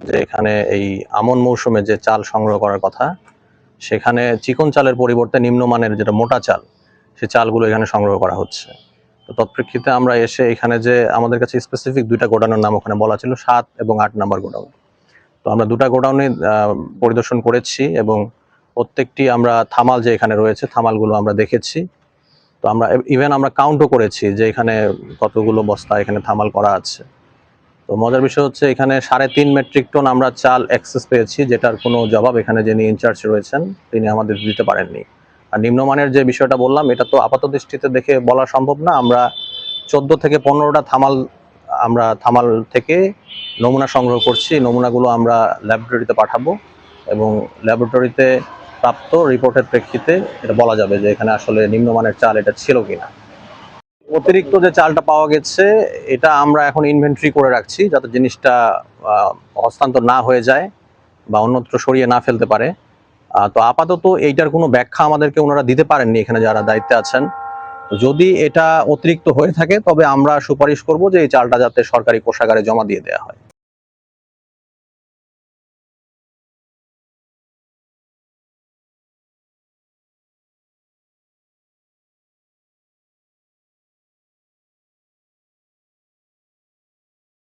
যে এখানে এই আমন মৌসুমে যে চাল সংগ্রহ করার কথা, সেখানে চিকন চালের পরিবর্তে নিম্নমানের যেটা মোটা চাল, সেই চালগুলো এখানে সংগ্রহ করা হচ্ছে। তো তৎপ্রেক্ষিতে আমরা এসে এখানে যে আমাদের কাছে স্পেসিফিক 2টা গোডাউনের নাম ওখানে বলা ছিল, 7 এবং 8 নাম্বার গোডাউন। তো আমরা 2টা গোডাউনে পরিদর্শন করেছি এবং প্রত্যেকটি আমরা থামাল যে এখানে রয়েছে থামালগুলো আমরা দেখেছি। তো আমরা ইভেন আমরা কাউন্টও করেছি যে এখানে কতগুলো বস্তা এখানে থামাল করা আছে। তো মজার বিষয় হচ্ছে এখানে 3.5 মেট্রিক টন আমরা চাল অ্যাক্সেস পেয়েছি, যেটার কোনো জবাব এখানে যিনি ইনচার্জ রয়েছেন তিনি আমাদের দিতে পারেননি। আর নিম্নমানের যে বিষয়টা বললাম, এটা তো আপাত দৃষ্টিতে দেখে বলা সম্ভব না। আমরা 14 থেকে 15টা থামাল থেকে নমুনা সংগ্রহ করছি। নমুনাগুলো আমরা ল্যাবরেটরিতে পাঠাবো এবং ল্যাবরেটরিতে প্রাপ্ত রিপোর্টের প্রেক্ষিতে এটা বলা যাবে যে এখানে আসলে নিম্নমানের চাল এটা ছিল কিনা। অতিরিক্ত যে চালটা পাওয়া গেছে এটা আমরা এখন ইনভেন্টরি করে রাখছি, যাতে জিনিসটা হস্তান্তর না হয়ে যায় বা অন্যত্র সরিয়ে না ফেলতে পারে। তো আপাতত এইটার কোনো ব্যাখ্যা আমাদেরকে ওনারা দিতে পারেননি এখানে যারা দায়িত্বে আছেন। যদি এটা অতিরিক্ত হয়ে থাকে তবে আমরা সুপারিশ করব যে এই চালটা যাতে সরকারি কোষাগারে জমা দিয়ে দেওয়া হয়।